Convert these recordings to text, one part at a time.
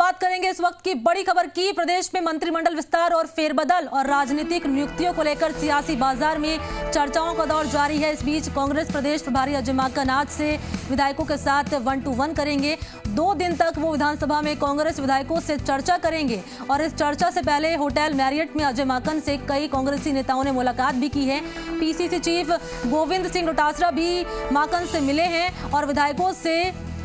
बात करेंगे इस वक्त की बड़ी खबर की। प्रदेश में मंत्रिमंडल विस्तार और फेरबदल और राजनीतिक नियुक्तियों को लेकर सियासी बाजार में चर्चाओं का दौर जारी है। इस बीच कांग्रेस प्रदेश प्रभारी अजय माकन आज से विधायकों के साथ 1-to-1 करेंगे। 2 दिन तक वो विधानसभा में कांग्रेस विधायकों से चर्चा करेंगे और इस चर्चा से पहले होटल मैरियट में अजय माकन से कई कांग्रेसी नेताओं ने मुलाकात भी की है। पीसीसी चीफ गोविंद सिंह डोटासरा भी माकन से मिले हैं और विधायकों से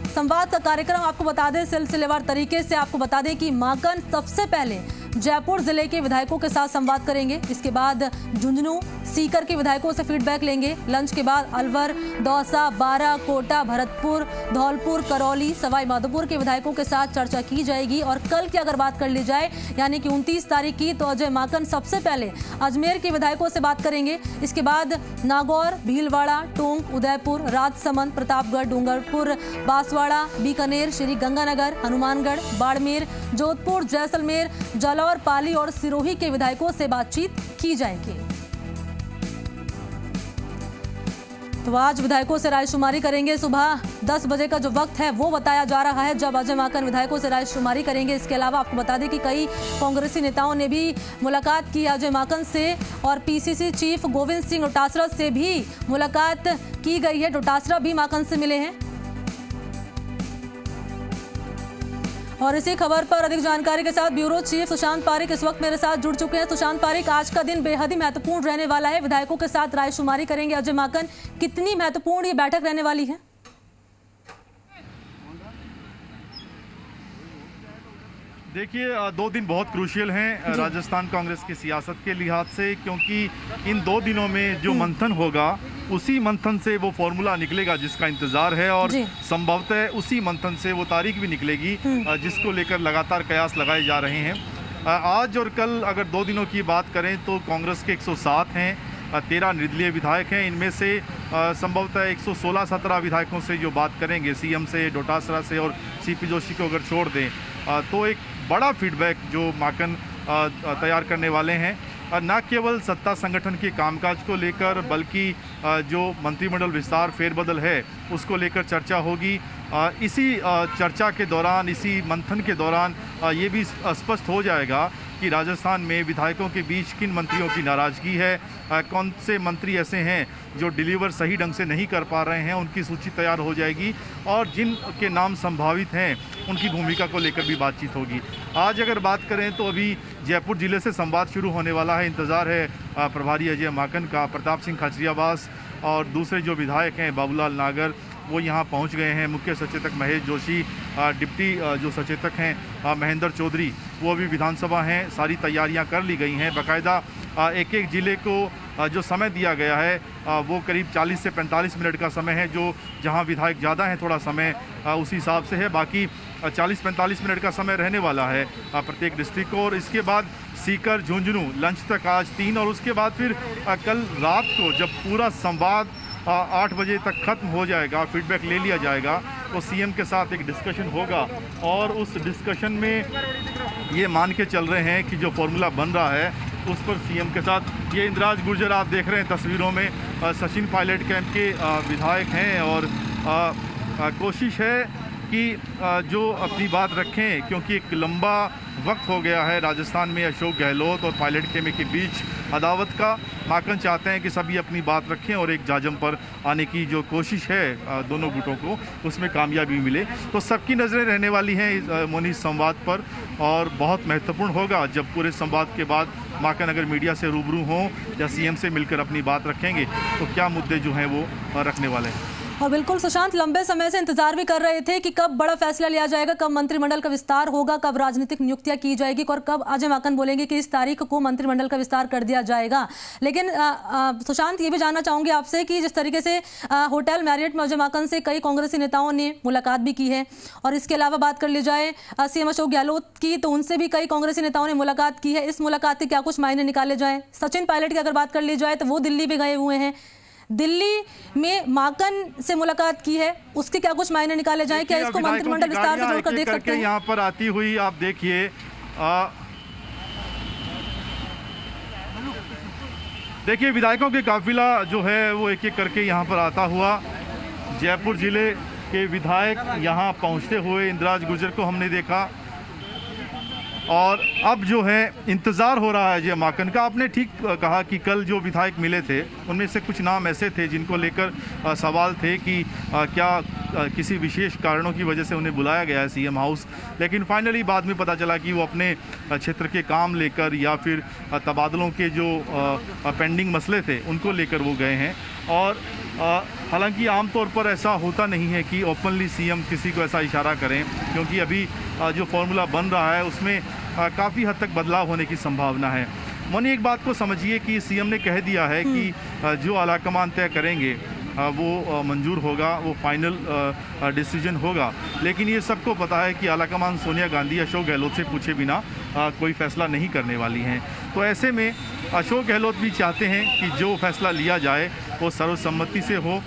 संवाद का कार्यक्रम आपको बता दें, सिलसिलेवार तरीके से आपको बता दें कि माकन सबसे पहले जयपुर जिले के विधायकों के साथ संवाद करेंगे। इसके बाद झुंझुनू सीकर के विधायकों से फीडबैक लेंगे। लंच के बाद अलवर, दौसा, बारा, कोटा, भरतपुर, धौलपुर, करौली, सवाई माधोपुर के विधायकों के साथ चर्चा की जाएगी। और कल की अगर बात कर ली जाए यानी कि 29 तारीख की, तो अजय माकन सबसे पहले अजमेर के विधायकों से बात करेंगे। इसके बाद नागौर, भीलवाड़ा, टोंक, उदयपुर, राजसमंद, प्रतापगढ़, डूंगरपुर, बांसवाड़ा, बीकानेर, श्री गंगानगर, हनुमानगढ़, बाड़मेर, जोधपुर, जैसलमेर, जालौर, पाली और सिरोही के विधायकों से बातचीत की जाएगी। तो आज विधायकों से रायशुमारी करेंगे। सुबह 10 बजे का जो वक्त है वो बताया जा रहा है जब अजय माकन विधायकों से रायशुमारी करेंगे। इसके अलावा आपको बता दें कि कई कांग्रेसी नेताओं ने भी मुलाकात की अजय माकन से और पीसीसी चीफ गोविंद सिंह डोटासरा से भी मुलाकात की गई है। डोटासरा भी माकन से मिले हैं। और इसी खबर पर अधिक जानकारी के साथ ब्यूरो चीफ सुशांत पारिक इस वक्त मेरे साथ जुड़ चुके हैं। सुशांत पारिक, आज का दिन बेहद ही महत्वपूर्ण रहने वाला है। विधायकों के साथ रायशुमारी करेंगे अजय माकन। कितनी महत्वपूर्ण ये बैठक रहने वाली है? देखिए, 2 दिन बहुत क्रूशियल हैं राजस्थान कांग्रेस की सियासत के लिहाज से, क्योंकि इन 2 दिनों में जो मंथन होगा उसी मंथन से वो फॉर्मूला निकलेगा जिसका इंतजार है और संभवतः उसी मंथन से वो तारीख भी निकलेगी जिसको लेकर लगातार कयास लगाए जा रहे हैं। आज और कल अगर 2 दिनों की बात करें तो कांग्रेस के 107 हैं, 13 निर्दलीय विधायक हैं। इनमें से संभवतः 116-17 विधायकों से जो बात करेंगे, सीएम से, डोटासरा से और सीपी जोशी को अगर छोड़ दें तो एक बड़ा फीडबैक जो माकन तैयार करने वाले हैं, न केवल सत्ता संगठन के कामकाज को लेकर बल्कि जो मंत्रिमंडल विस्तार फेरबदल है उसको लेकर चर्चा होगी। इसी चर्चा के दौरान, इसी मंथन के दौरान ये भी स्पष्ट हो जाएगा कि राजस्थान में विधायकों के बीच किन मंत्रियों की नाराज़गी है, कौन से मंत्री ऐसे हैं जो डिलीवर सही ढंग से नहीं कर पा रहे हैं, उनकी सूची तैयार हो जाएगी और जिन के नाम संभावित हैं उनकी भूमिका को लेकर भी बातचीत होगी। आज अगर बात करें तो अभी जयपुर जिले से संवाद शुरू होने वाला है। इंतज़ार है प्रभारी अजय माकन का। प्रताप सिंह खजरियावास और दूसरे जो विधायक हैं बाबूलाल नागर वो यहाँ पहुँच गए हैं। मुख्य सचेतक महेश जोशी, डिप्टी जो सचेतक हैं महेंद्र चौधरी, वो भी विधानसभा हैं। सारी तैयारियां कर ली गई हैं। बाकायदा एक एक ज़िले को जो समय दिया गया है वो करीब 40 से 45 मिनट का समय है। जो जहां विधायक ज़्यादा हैं थोड़ा समय उसी हिसाब से है। बाकी 40-45 मिनट का समय रहने वाला है प्रत्येक डिस्ट्रिक्ट को। और इसके बाद सीकर, झुंझुनू लंच तक आज 3 और उसके बाद फिर कल रात को जब पूरा संवाद 8 बजे तक ख़त्म हो जाएगा, फीडबैक ले लिया जाएगा, तो सीएम के साथ एक डिस्कशन होगा। और उस डिस्कशन में ये मान के चल रहे हैं कि जो फॉर्मूला बन रहा है उस पर सीएम के साथ ये इंदिराज गुर्जर आप देख रहे हैं तस्वीरों में, सचिन पायलट कैंप के विधायक हैं और कोशिश है कि जो अपनी बात रखें, क्योंकि एक लंबा वक्त हो गया है राजस्थान में अशोक गहलोत और पायलट कैंप के बीच अदावत का। माकन चाहते हैं कि सभी अपनी बात रखें और एक जाजम पर आने की जो कोशिश है दोनों गुटों को, उसमें कामयाबी मिले। तो सबकी नज़रें रहने वाली हैं इस मोनी संवाद पर और बहुत महत्वपूर्ण होगा जब पूरे संवाद के बाद माकन अगर मीडिया से रूबरू हों या सीएम से मिलकर अपनी बात रखेंगे तो क्या मुद्दे जो हैं वो रखने वाले हैं। और बिल्कुल सुशांत, लंबे समय से इंतजार भी कर रहे थे कि कब बड़ा फैसला लिया जाएगा, कब मंत्रिमंडल का विस्तार होगा, कब राजनीतिक नियुक्तियां की जाएगी और कब अजय माकन बोलेंगे कि इस तारीख को मंत्रिमंडल का विस्तार कर दिया जाएगा। लेकिन सुशांत, ये भी जानना चाहूंगी आपसे कि जिस तरीके से होटल मैरियट में अजय माकन से कई कांग्रेसी नेताओं ने मुलाकात भी की है और इसके अलावा बात कर ली जाए सीएम अशोक गहलोत की, तो उनसे भी कई कांग्रेसी नेताओं ने मुलाकात की है। इस मुलाकात के क्या कुछ मायने निकाले जाए? सचिन पायलट की अगर बात कर ली जाए तो वो दिल्ली भी गए हुए हैं। दिल्ली में माकन से मुलाकात की है, उसके क्या कुछ मायने निकाले जाएं? क्या इसको मंत्रिमंडल विस्तार से जोड़कर देख सकते हैं? यहाँ पर आती हुई आप देखिए, विधायकों के काफिला जो है वो एक एक करके यहाँ पर आता हुआ। जयपुर जिले के विधायक यहाँ पहुँचते हुए इंदिराज गुर्जर को हमने देखा। और अब जो है इंतज़ार हो रहा है अजय माकन का। आपने ठीक कहा कि कल जो विधायक मिले थे उनमें से कुछ नाम ऐसे थे जिनको लेकर सवाल थे कि क्या किसी विशेष कारणों की वजह से उन्हें बुलाया गया है सीएम हाउस, लेकिन फाइनली बाद में पता चला कि वो अपने क्षेत्र के काम लेकर या फिर तबादलों के जो पेंडिंग मसले थे उनको लेकर वो गए हैं। और हालांकि आमतौर पर ऐसा होता नहीं है कि ओपनली सीएम किसी को ऐसा इशारा करें, क्योंकि अभी जो फॉर्मूला बन रहा है उसमें काफ़ी हद तक बदलाव होने की संभावना है। मनी एक बात को समझिए कि सीएम ने कह दिया है कि जो आलाकमान तय करेंगे वो मंजूर होगा, वो फाइनल डिसीजन होगा। लेकिन ये सबको पता है कि आलाकमान सोनिया गांधी अशोक गहलोत से पूछे बिना कोई फैसला नहीं करने वाली हैं। तो ऐसे में अशोक गहलोत भी चाहते हैं कि जो फैसला लिया जाए वो सर्वसम्मति से हो,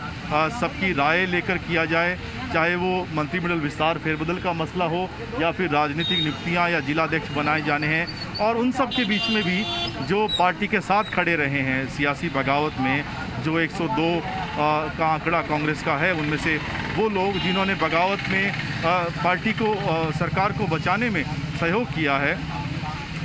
सबकी राय लेकर किया जाए, चाहे वो मंत्रिमंडल विस्तार फेरबदल का मसला हो या फिर राजनीतिक नियुक्तियां या जिलाध्यक्ष बनाए जाने हैं। और उन सब के बीच में भी जो पार्टी के साथ खड़े रहे हैं सियासी बगावत में, जो 102 का आंकड़ा कांग्रेस का है, उनमें से वो लोग जिन्होंने बगावत में पार्टी को सरकार को बचाने में सहयोग किया है,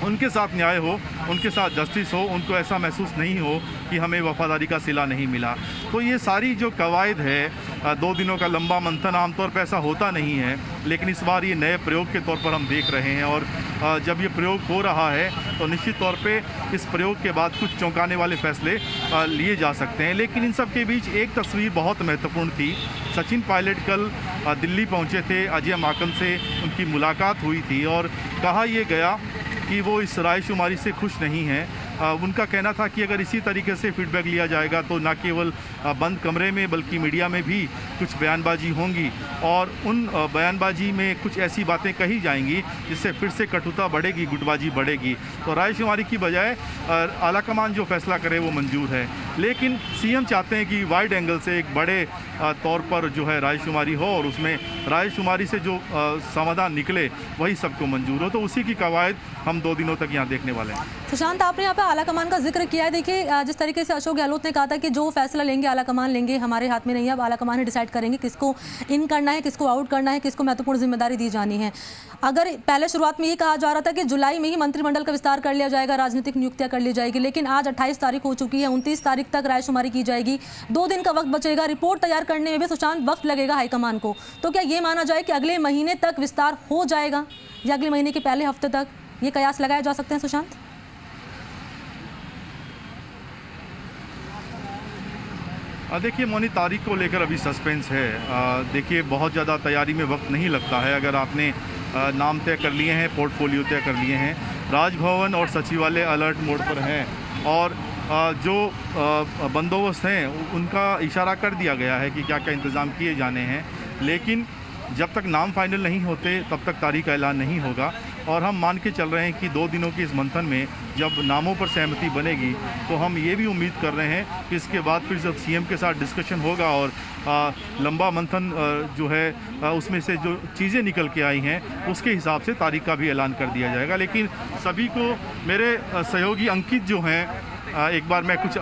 उनके साथ न्याय हो, उनके साथ जस्टिस हो, उनको ऐसा महसूस नहीं हो कि हमें वफादारी का सिला नहीं मिला। तो ये सारी जो कवायद है, 2 दिनों का लंबा मंथन, आमतौर पर ऐसा होता नहीं है, लेकिन इस बार ये नए प्रयोग के तौर पर हम देख रहे हैं। और जब ये प्रयोग हो रहा है तो निश्चित तौर पे इस प्रयोग के बाद कुछ चौंकाने वाले फैसले लिए जा सकते हैं। लेकिन इन सब के बीच एक तस्वीर बहुत महत्वपूर्ण थी। सचिन पायलट कल दिल्ली पहुँचे थे, अजय माकन से उनकी मुलाकात हुई थी और कहा यह गया कि वो इस रायशुमारी से खुश नहीं हैं। उनका कहना था कि अगर इसी तरीके से फीडबैक लिया जाएगा तो न केवल बंद कमरे में बल्कि मीडिया में भी कुछ बयानबाजी होंगी और उन बयानबाजी में कुछ ऐसी बातें कही जाएंगी जिससे फिर से कटुता बढ़ेगी, गुटबाजी बढ़ेगी। तो रायशुमारी की बजाय आलाकमान जो फैसला करे वो मंजूर है। लेकिन सीएम चाहते हैं कि वाइड एंगल से एक बड़े तौर पर जो है रायशुमारी हो और उसमें रायशुमारी से जो समाधान निकले वही सबको मंजूर हो। तो उसी की कवायद हम 2 दिनों तक यहाँ देखने वाले हैं। सुशांत, आपने यहाँ पे आलाकमान का जिक्र किया है। देखिए, जिस तरीके से अशोक गहलोत ने कहा था कि जो फैसला लेंगे आलाकमान लेंगे, हमारे हाथ में नहीं है, अब आलाकमान ही डिसाइड करेंगे किसको इन करना है, किसको आउट करना है, किसको महत्वपूर्ण जिम्मेदारी दी जानी है। अगर पहले शुरुआत में ये कहा जा रहा था कि जुलाई में ही मंत्रिमंडल का विस्तार कर लिया जाएगा, राजनीतिक नियुक्तियां कर ली जाएगी, लेकिन आज 28 तारीख हो चुकी है, 29 तारीख तक रायशुमारी की जाएगी, 2 दिन का वक्त बचेगा, रिपोर्ट तैयार करने में भी सुशांत वक्त लगेगा हाईकमान को। तो क्या ये माना जाए कि अगले महीने तक विस्तार हो जाएगा या अगले महीने के पहले हफ्ते तक ये कयास लगाए जा सकते हैं सुशांत? देखिए मोनी, तारीख को लेकर अभी सस्पेंस है। देखिए, बहुत ज़्यादा तैयारी में वक्त नहीं लगता है। अगर आपने नाम तय कर लिए हैं, पोर्टफोलियो तय कर लिए हैं, राजभवन और सचिवालय अलर्ट मोड पर हैं और जो बंदोबस्त हैं उनका इशारा कर दिया गया है कि क्या क्या इंतज़ाम किए जाने हैं। लेकिन जब तक नाम फाइनल नहीं होते तब तक तारीख का ऐलान नहीं होगा। और हम मान के चल रहे हैं कि 2 दिनों के इस मंथन में जब नामों पर सहमति बनेगी तो हम ये भी उम्मीद कर रहे हैं कि इसके बाद फिर जब सीएम के साथ डिस्कशन होगा और लंबा मंथन जो है उसमें से जो चीज़ें निकल के आई हैं उसके हिसाब से तारीख का भी ऐलान कर दिया जाएगा। लेकिन सभी को मेरे सहयोगी अंकित जो हैं, एक बार मैं कुछ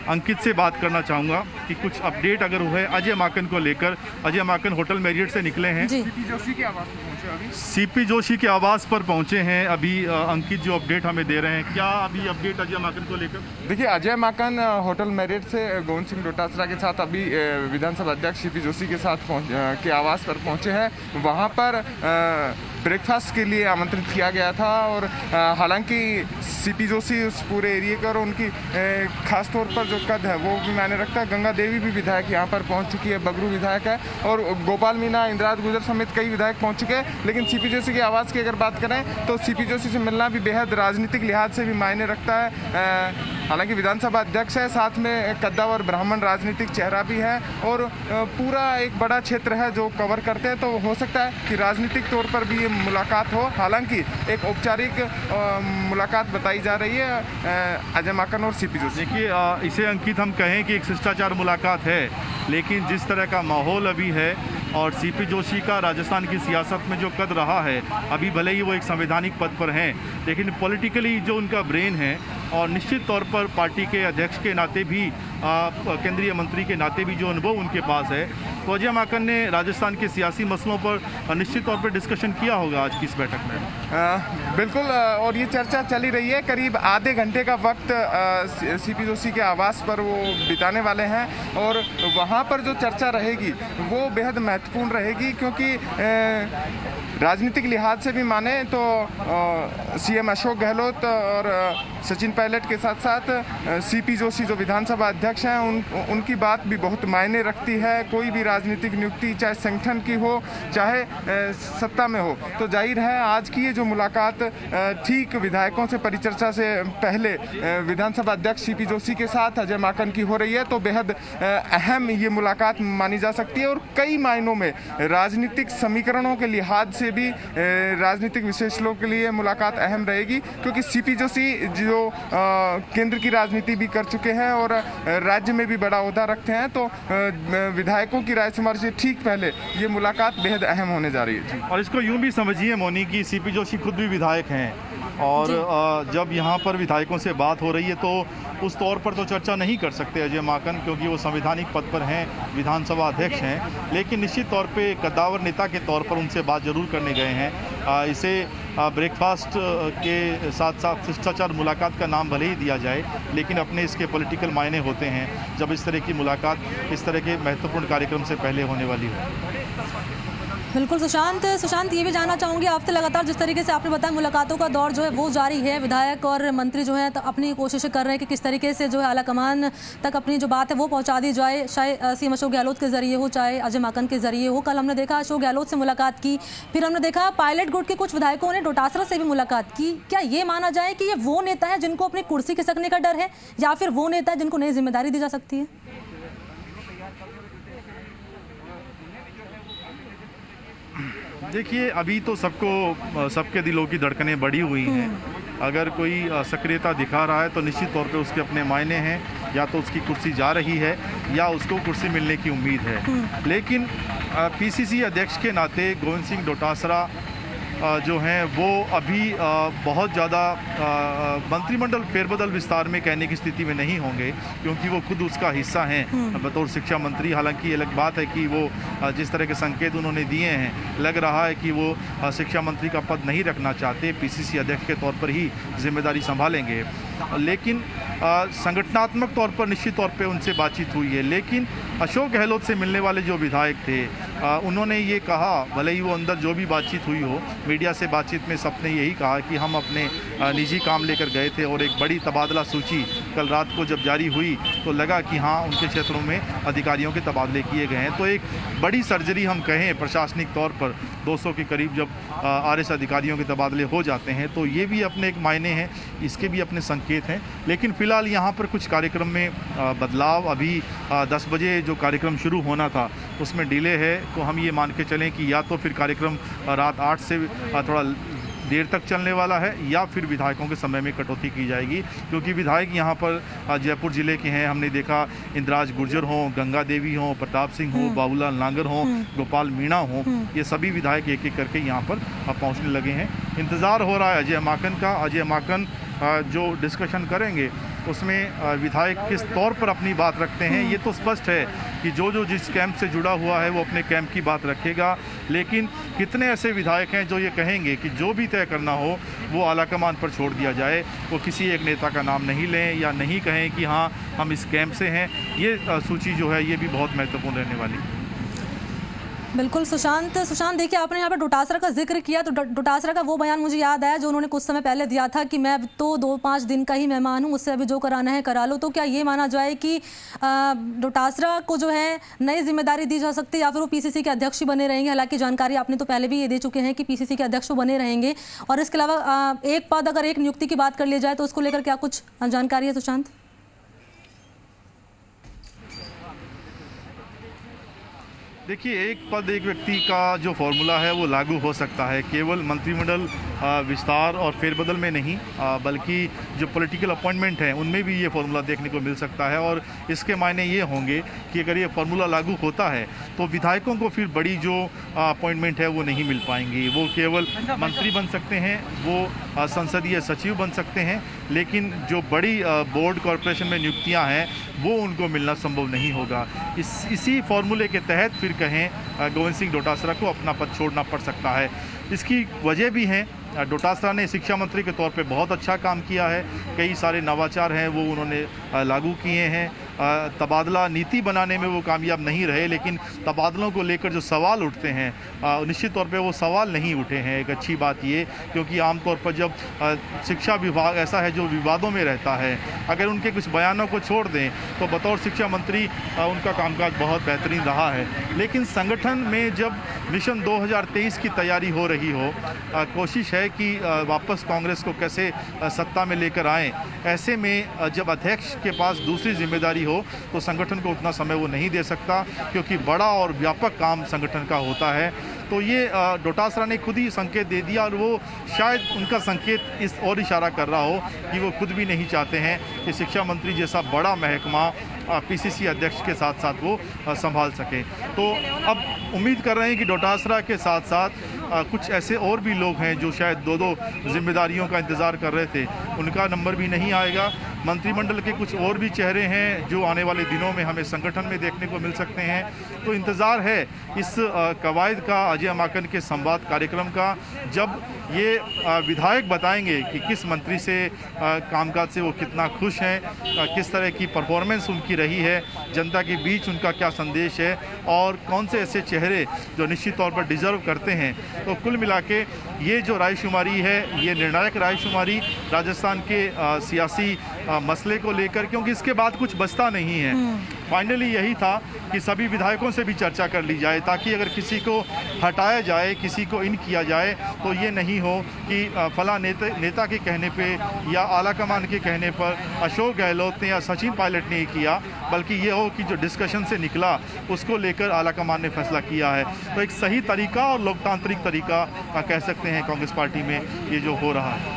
अंकित से बात करना चाहूँगा कि कुछ अपडेट अगर हुआ है अजय माकन को लेकर। अजय माकन होटल मैरियट से निकले हैं, सीपी जोशी के आवास पर पहुंचे हैं अभी। अंकित जो अपडेट हमें दे रहे हैं, क्या अभी अपडेट अजय माकन को लेकर? देखिए, अजय माकन होटल मैरियट से गोविंद सिंह डोटासरा के साथ अभी विधानसभा अध्यक्ष सीपी जोशी के साथ के आवास पर पहुंचे हैं। वहां पर ब्रेकफास्ट के लिए आमंत्रित किया गया था और हालांकि सीपी जोशी उस पूरे एरिया का और उनकी खास तौर पर जो कद है वो भी मायने रखता है। गंगा देवी भी विधायक यहाँ पर पहुँच चुकी है, बगरू विधायक है और गोपाल मीना, इंदिराज गुजर समेत कई विधायक पहुँच चुके हैं। लेकिन सीपी जोशी के आवास की अगर बात करें तो सीपी जोशी से मिलना भी बेहद राजनीतिक लिहाज से भी मायने रखता है। हालांकि विधानसभा अध्यक्ष है, साथ में कद्दावर ब्राह्मण राजनीतिक चेहरा भी है और पूरा एक बड़ा क्षेत्र है जो कवर करते हैं, तो हो सकता है कि राजनीतिक तौर पर भी ये मुलाकात हो। हालांकि एक औपचारिक मुलाकात बताई जा रही है अजय माकन और सीपी जोशी। देखिए, इसे अंकित हम कहें कि एक शिष्टाचार मुलाकात है, लेकिन जिस तरह का माहौल अभी है और सीपी जोशी का राजस्थान की सियासत में जो कद रहा है, अभी भले ही वो एक संवैधानिक पद पर हैं, लेकिन पॉलिटिकली जो उनका ब्रेन है और निश्चित तौर पर पार्टी के अध्यक्ष के नाते भी, केंद्रीय मंत्री के नाते भी जो अनुभव उनके पास है, तो अजय माकन ने राजस्थान के सियासी मसलों पर निश्चित तौर पर डिस्कशन किया होगा आज की इस बैठक में। बिल्कुल, और ये चर्चा चली रही है। करीब आधे घंटे का वक्त सीपी जोशी के आवास पर वो बिताने वाले हैं और वहाँ पर जो चर्चा रहेगी वो बेहद महत्वपूर्ण रहेगी, क्योंकि राजनीतिक लिहाज से भी माने तो सीएम अशोक गहलोत और सचिन पायलट के साथ साथ सीपी जोशी जो विधानसभा अध्यक्ष हैं उनकी बात भी बहुत मायने रखती है। कोई भी राजनीतिक नियुक्ति चाहे संगठन की हो चाहे सत्ता में हो, तो जाहिर है आज की ये जो मुलाकात ठीक विधायकों से परिचर्चा से पहले विधानसभा अध्यक्ष सीपी जोशी के साथ अजय माकन की हो रही है, तो बेहद अहम ये मुलाकात मानी जा सकती है और कई मायनों में राजनीतिक समीकरणों के लिहाज से भी राजनीतिक विश्लेषकों के लिए मुलाकात अहम रहेगी, क्योंकि सीपी जोशी जो केंद्र की राजनीति भी कर चुके हैं और राज्य में भी बड़ा ओहदा रखते हैं, तो विधायकों की रायशुमार से ठीक पहले ये मुलाकात बेहद अहम होने जा रही है। और इसको यूं भी समझिए मोनी कि सीपी जोशी खुद भी विधायक हैं और जब यहाँ पर विधायकों से बात हो रही है तो उस तौर पर तो चर्चा नहीं कर सकते अजय माकन, क्योंकि वो संवैधानिक पद पर हैं, विधानसभा अध्यक्ष हैं, लेकिन निश्चित तौर पे कद्दावर नेता के तौर पर उनसे बात जरूर करने गए हैं। इसे ब्रेकफास्ट के साथ साथ शिष्टाचार मुलाकात का नाम भले ही दिया जाए, लेकिन अपने इसके पॉलिटिकल मायने होते हैं जब इस तरह की मुलाकात इस तरह के महत्वपूर्ण कार्यक्रम से पहले होने वाली हो। बिल्कुल सुशांत, ये भी जानना चाहूँगी आपसे, लगातार जिस तरीके से आपने बताया मुलाकातों का दौर जो है वो जारी है, विधायक और मंत्री जो है तो अपनी कोशिशें कर रहे हैं कि किस तरीके से जो है आलाकमान तक अपनी जो बात है वो पहुंचा दी जाए, चाहे सीएम अशोक गहलोत के जरिए हो चाहे अजय माकन के जरिए हो। कल हमने देखा अशोक गहलोत से मुलाकात की, फिर हमने देखा पायलट गुट के कुछ विधायकों ने डोटासरा से भी मुलाकात की। क्या ये माना जाए कि ये वो नेता है जिनको अपनी कुर्सी खिसकने का डर है, या फिर वो नेता है जिनको नई जिम्मेदारी दी जा सकती है? देखिए, अभी तो सबके दिलों की धड़कनें बढ़ी हुई हैं। अगर कोई सक्रियता दिखा रहा है तो निश्चित तौर पे उसके अपने मायने हैं, या तो उसकी कुर्सी जा रही है या उसको कुर्सी मिलने की उम्मीद है। लेकिन पीसीसी अध्यक्ष के नाते गोविंद सिंह डोटासरा जो हैं वो अभी बहुत ज़्यादा मंत्रिमंडल फेरबदल विस्तार में कहने की स्थिति में नहीं होंगे, क्योंकि वो खुद उसका हिस्सा हैं बतौर शिक्षा मंत्री। हालांकि अलग बात है कि वो जिस तरह के संकेत उन्होंने दिए हैं, लग रहा है कि वो शिक्षा मंत्री का पद नहीं रखना चाहते, पीसीसी अध्यक्ष के तौर पर ही जिम्मेदारी संभालेंगे। लेकिन संगठनात्मक तौर पर निश्चित तौर पे उनसे बातचीत हुई है। लेकिन अशोक गहलोत से मिलने वाले जो विधायक थे उन्होंने ये कहा, भले ही वो अंदर जो भी बातचीत हुई हो, मीडिया से बातचीत में सबने यही कहा कि हम अपने निजी काम लेकर गए थे और एक बड़ी तबादला सूची कल रात को जब जारी हुई तो लगा कि हाँ उनके क्षेत्रों में अधिकारियों के तबादले किए गए हैं। तो एक बड़ी सर्जरी हम कहें प्रशासनिक तौर पर 200 के करीब जब आरएस अधिकारियों के तबादले हो जाते हैं तो ये भी अपने एक मायने हैं, इसके भी अपने संकेत हैं। लेकिन फ़िलहाल यहाँ पर कुछ कार्यक्रम में बदलाव, अभी 10 बजे जो कार्यक्रम शुरू होना था उसमें डिले है, तो हम ये मान के चलें कि या तो फिर कार्यक्रम रात 8 से थोड़ा देर तक चलने वाला है या फिर विधायकों के समय में कटौती की जाएगी, क्योंकि विधायक यहाँ पर जयपुर ज़िले के हैं। हमने देखा इंद्राज गुर्जर हों, गंगा देवी हों, प्रताप सिंह हों, बाबूलाल नांगर हों, गोपाल मीणा हों, ये सभी विधायक एक एक करके यहाँ पर पहुँचने लगे हैं। इंतज़ार हो रहा है अजय माकन का। अजय माकन जो डिस्कशन करेंगे उसमें विधायक किस तौर पर अपनी बात रखते हैं, ये तो स्पष्ट है कि जो जिस कैंप से जुड़ा हुआ है वो अपने कैंप की बात रखेगा। लेकिन कितने ऐसे विधायक हैं जो ये कहेंगे कि जो भी तय करना हो वो आलाकमान पर छोड़ दिया जाए, वो किसी एक नेता का नाम नहीं लें या नहीं कहें कि हाँ हम इस कैंप से हैं, ये सूची जो है ये भी बहुत महत्वपूर्ण रहने वाली है। बिल्कुल सुशांत, देखिए आपने यहाँ पर डोटासरा का जिक्र किया तो डोटासरा का वो बयान मुझे याद आया जो उन्होंने कुछ समय पहले दिया था कि मैं तो 2-5 दिन का ही मेहमान हूँ, मुझसे अभी जो कराना है करा लो। तो क्या ये माना जाए कि डोटासरा को जो है नई जिम्मेदारी दी जा सकती है या फिर वो पीसीसी के अध्यक्ष ही बने रहेंगे? हालांकि जानकारी आपने तो पहले भी ये दे चुके हैं कि पीसीसी के अध्यक्ष बने रहेंगे, और इसके अलावा एक पद अगर एक नियुक्ति की बात कर ली जाए तो उसको लेकर क्या कुछ जानकारी है सुशांत? देखिए, एक पद एक व्यक्ति का जो फॉर्मूला है वो लागू हो सकता है, केवल मंत्रिमंडल विस्तार और फेरबदल में नहीं, बल्कि जो पॉलिटिकल अपॉइंटमेंट हैं उनमें भी ये फॉर्मूला देखने को मिल सकता है। और इसके मायने ये होंगे कि अगर ये फॉर्मूला लागू होता है तो विधायकों को फिर बड़ी जो अपॉइंटमेंट है वो नहीं मिल पाएंगी। वो केवल मंत्री बन सकते हैं, वो संसदीय सचिव बन सकते हैं, लेकिन जो बड़ी बोर्ड कॉरपोरेशन में नियुक्तियाँ हैं वो उनको मिलना संभव नहीं होगा। इसी फॉर्मूले के तहत फिर कहें गोविंद सिंह डोटासरा को अपना पद छोड़ना पड़ सकता है। इसकी वजह भी है, डोटासरा ने शिक्षा मंत्री के तौर पे बहुत अच्छा काम किया है, कई सारे नवाचार हैं वो उन्होंने लागू किए हैं। तबादला नीति बनाने में वो कामयाब नहीं रहे, लेकिन तबादलों को लेकर जो सवाल उठते हैं निश्चित तौर पे वो सवाल नहीं उठे हैं। एक अच्छी बात ये, क्योंकि आमतौर पर जब शिक्षा विभाग ऐसा है जो विवादों में रहता है, अगर उनके कुछ बयानों को छोड़ दें तो बतौर शिक्षा मंत्री उनका कामकाज बहुत बेहतरीन रहा है। लेकिन संगठन में जब मिशन 2023 की तैयारी हो रही हो, कोशिश है कि वापस कांग्रेस को कैसे सत्ता में लेकर आएँ, ऐसे में जब अध्यक्ष के पास दूसरी जिम्मेदारी हो तो संगठन को उतना समय वो नहीं दे सकता, क्योंकि बड़ा और व्यापक काम संगठन का होता है। तो ये डोटासरा ने खुद ही संकेत दे दिया, और वो शायद उनका संकेत इस और इशारा कर रहा हो कि वो खुद भी नहीं चाहते हैं कि शिक्षा मंत्री जैसा बड़ा महकमा पीसीसी अध्यक्ष के साथ साथ वो संभाल सके। तो अब उम्मीद कर रहे हैं कि डोटासरा के साथ साथ कुछ ऐसे और भी लोग हैं जो शायद दो जिम्मेदारियों का इंतज़ार कर रहे थे, उनका नंबर भी नहीं आएगा। मंत्रिमंडल के कुछ और भी चेहरे हैं जो आने वाले दिनों में हमें संगठन में देखने को मिल सकते हैं। तो इंतज़ार है इस कवायद का, अजय माकन के संवाद कार्यक्रम का, जब ये विधायक बताएंगे कि किस मंत्री से कामकाज से वो कितना खुश हैं, किस तरह की परफॉर्मेंस उनकी रही है, जनता के बीच उनका क्या संदेश है, और कौन से ऐसे चेहरे जो निश्चित तौर पर डिज़र्व करते हैं। तो कुल मिला के ये जो रायशुमारी है, ये निर्णायक रायशुमारी राजस्थान के सियासी मसले को लेकर, क्योंकि इसके बाद कुछ बचता नहीं है। फाइनली यही था कि सभी विधायकों से भी चर्चा कर ली जाए, ताकि अगर किसी को हटाया जाए, किसी को इन किया जाए, तो ये नहीं हो कि फला नेता के कहने पे या आला कमान के कहने पर अशोक गहलोत ने या सचिन पायलट ने किया, बल्कि ये हो कि जो डिस्कशन से निकला उसको लेकर आला कमान ने फैसला किया है। तो एक सही तरीका और लोकतांत्रिक तरीका कह सकते हैं कांग्रेस पार्टी में ये जो हो रहा है।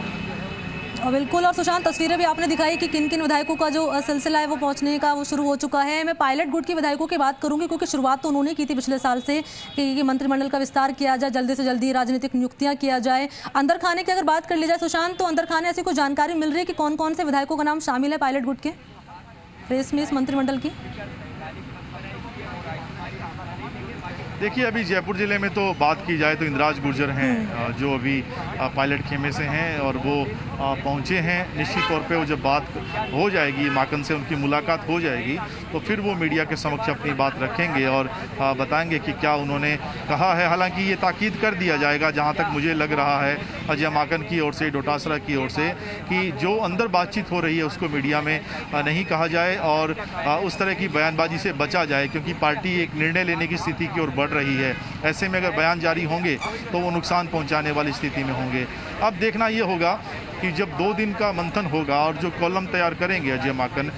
बिल्कुल, और सुशांत, तस्वीरें भी आपने दिखाई कि किन किन विधायकों का जो सिलसिला है वो पहुंचने का वो शुरू हो चुका है। मैं पायलट गुट के विधायकों की बात करूंगी, क्योंकि शुरुआत तो उन्होंने की थी पिछले साल से कि मंत्रिमंडल का विस्तार किया जाए, जल्दी से जल्दी राजनीतिक नियुक्तियां किया जाए। अंदर खाने की अगर बात कर ली जाए सुशांत, तो अंदर खाने ऐसी कोई जानकारी मिल रही है कि कौन कौन से विधायकों का नाम शामिल है पायलट गुट के रेस में इस मंत्रिमंडल की? देखिए, अभी जयपुर ज़िले में तो बात की जाए तो इंद्राज गुर्जर हैं जो अभी पायलट खेमे से हैं, और वो पहुंचे हैं। निश्चित तौर पे वो जब बात हो जाएगी, माकन से उनकी मुलाकात हो जाएगी, तो फिर वो मीडिया के समक्ष अपनी बात रखेंगे और बताएंगे कि क्या उन्होंने कहा है। हालांकि ये ताकीद कर दिया जाएगा, जहाँ तक मुझे लग रहा है अजय माकन की ओर से, डोटासरा की ओर से, कि जो अंदर बातचीत हो रही है उसको मीडिया में नहीं कहा जाए और उस तरह की बयानबाजी से बचा जाए, क्योंकि पार्टी एक निर्णय लेने की स्थिति की ओर बढ़ रही है। ऐसे में अगर बयान जारी होंगे तो वो नुकसान पहुंचाने वाली स्थिति में होंगे। अब देखना ये होगा कि जब 2 दिन का मंथन होगा और जो कॉलम तैयार करेंगे अजय माकन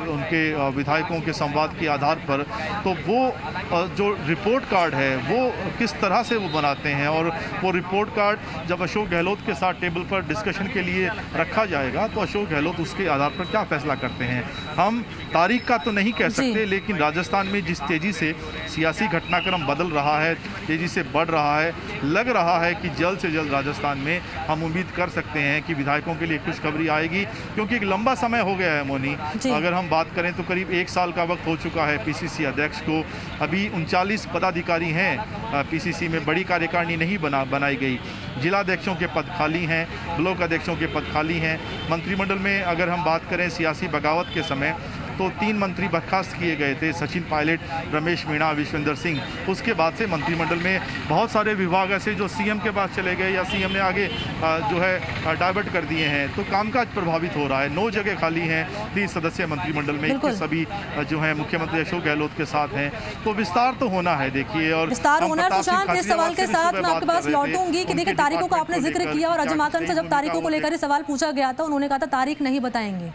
उनके विधायकों के संवाद के आधार पर, तो वो जो रिपोर्ट कार्ड है वो किस तरह से वो बनाते हैं, और वो रिपोर्ट कार्ड जब अशोक गहलोत के साथ टेबल पर डिस्कशन के लिए रखा जाएगा तो अशोक गहलोत उसके आधार पर क्या फैसला करते हैं। हम तारीख का तो नहीं कह सकते, लेकिन राजस्थान में जिस तेज़ी से सियासी घटनाक्रम बदल रहा है, तेज़ी से बढ़ रहा है, लग रहा है कि जल्द से जल्द राजस्थान में हम उम्मीद कर सकते हैं कि विधायकों के लिए खुशखबरी आएगी, क्योंकि एक लंबा समय हो गया है मोनी। अगर हम बात करें तो करीब 1 साल का वक्त हो चुका है पीसीसी अध्यक्ष को। अभी 39 पदाधिकारी हैं पीसीसी में, बड़ी कार्यकारिणी नहीं बनाई गई। जिलाध्यक्षों के पद खाली हैं, ब्लॉक अध्यक्षों के पद खाली हैं। मंत्रिमंडल में अगर हम बात करें सियासी बगावत के समय, तो 3 मंत्री बर्खास्त किए गए थे, सचिन पायलट, रमेश मीणा, विश्वेंद्र सिंह। उसके बाद से मंत्रिमंडल में बहुत सारे विभाग ऐसे जो सीएम के पास चले गए या सीएम ने आगे जो है डाइवर्ट कर दिए हैं, तो कामकाज प्रभावित हो रहा है। 9 जगह खाली हैं 30 सदस्यीय मंत्रिमंडल में, इनके सभी जो है मुख्यमंत्री अशोक गहलोत के साथ हैं। तो विस्तार तो होना है, देखिए, और विस्तार होना है। सुशांत, इस सवाल के साथ मैं आपके पास लौटूंगी कि देखिए तारीखों का आपने जिक्र किया, और अजय माकन से जब तारीखों को लेकर सवाल पूछा गया था उन्होंने कहा था तारीख नहीं बताएंगे।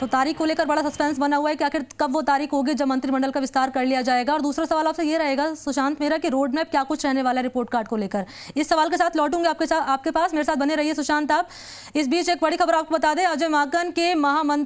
तो तारीख को लेकर बड़ा सस्पेंस बना हुआ है कि आखिर कब वो तारीख होगी जब मंत्रिमंडल का विस्तार कर लिया जाएगा। और दूसरा सवाल आपसे ये रहेगा सुशांत मेरा कि रोड मैप क्या कुछ रहने वाला है रिपोर्ट कार्ड को लेकर। इस सवाल के साथ लौटूंगे आपके पास, मेरे साथ बने रहिए सुशांत। आप इस बीच एक बड़ी खबर आपको बता दें, अजय माकन के महामंथन